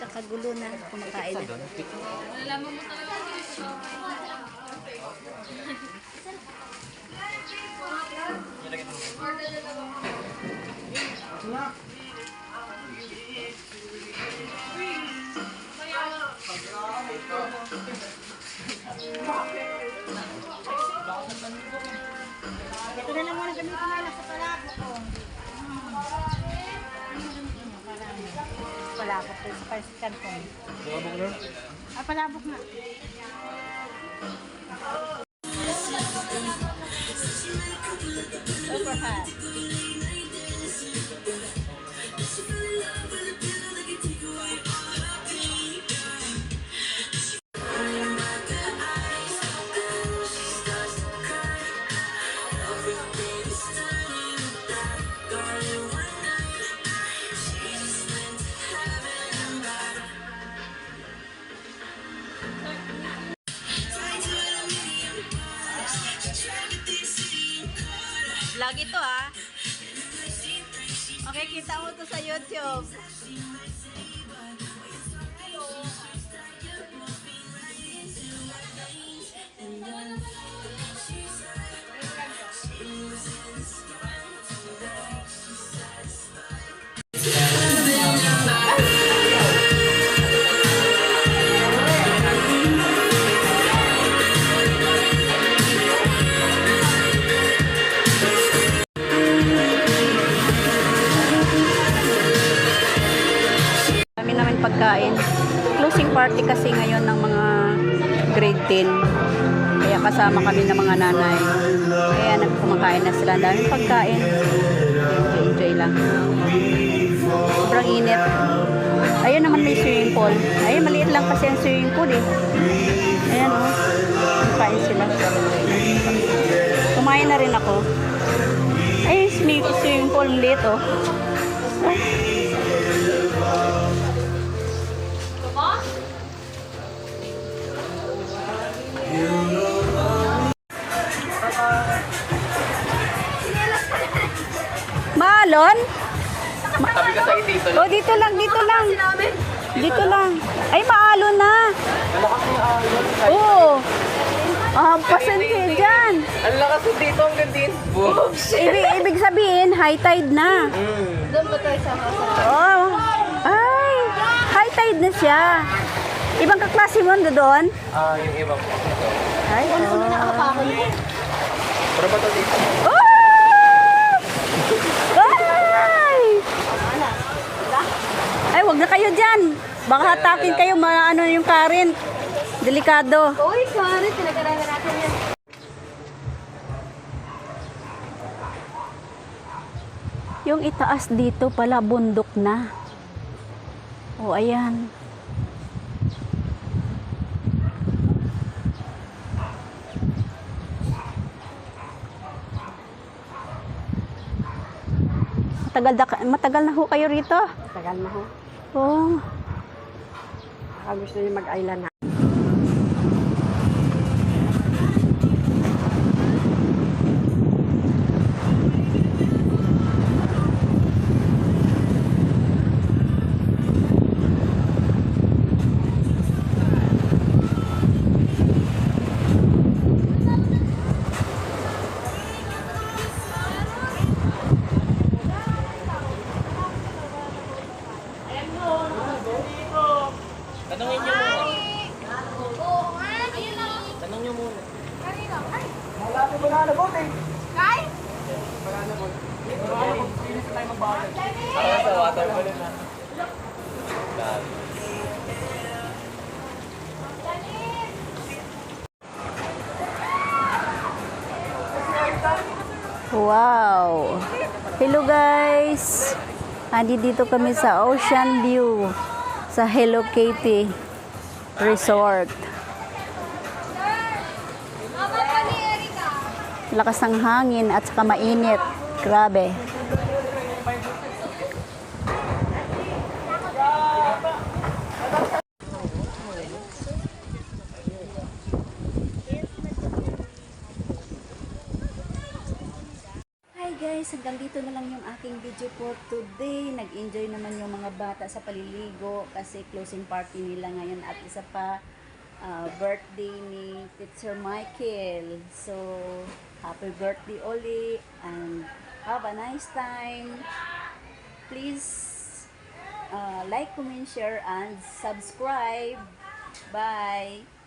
kakagulo na kumakain na. Nalaman mo talaga dito. Ito na lang muna gamitin na sa palabok ko. Palabok ko sa pansikan ko. Palabok na? Ah, palabok na. Super hot. Vlog ito ah. Okay, kita mo to sa YouTube. Pagkain. Closing party kasi ngayon ng mga grade 10. Kaya kasama kami ng mga nanay. Kaya nagkumakain na sila. Daming pagkain. Enjoy lang. Sobrang init. Ayun naman may swimming pool. Ayun, maliit lang kasi ang swimming pool eh. Ayan o. Kumakain sila. Kumain na rin ako. Ayun, swimming pool maliit o. Maalon? Sabi ka sa dito. Oh, dito lang, dito lang. Dito lang. Ay, maalon na. Oo. Pasan siya dyan. Ang lakas dito hanggang dito. Ibig sabihin, high tide na. Doon ba tayo sa Oh. Ay, high tide na siya. Ibang kaklase mo doon? Yung iba po. Ay, Pero ba ito dito? Oh! Ay, wag na kayo dyan. Baka hatakin kayo, ano yung current. Delikado. Uy, sorry. Pinag-aralan natin yan. Yung itaas dito pala, bundok na. O, ayan. Matagal na ho kayo rito? Tagal na ho. Oo. Gusto niyo mag-island na. Tanungin niyo muna. Tanong niyo muna. Wala po ba na nabot eh? Kay? Wala na nabot. Wala na nabot. Pinis tayo mabagal. Para sa water ko na. Wow! Hello guys! Dito kami sa Ocean View sa Hello Kitty Resort. Lakas ng hangin at saka mainit. Grabe. hanggang dito na lang yung aking video for today. Nag-enjoy naman yung mga bata sa paliligo kasi closing party nila ngayon at isa pa birthday ni Teacher Michael. So, happy birthday Oli and have a nice time. Please like, comment, share, and subscribe. Bye!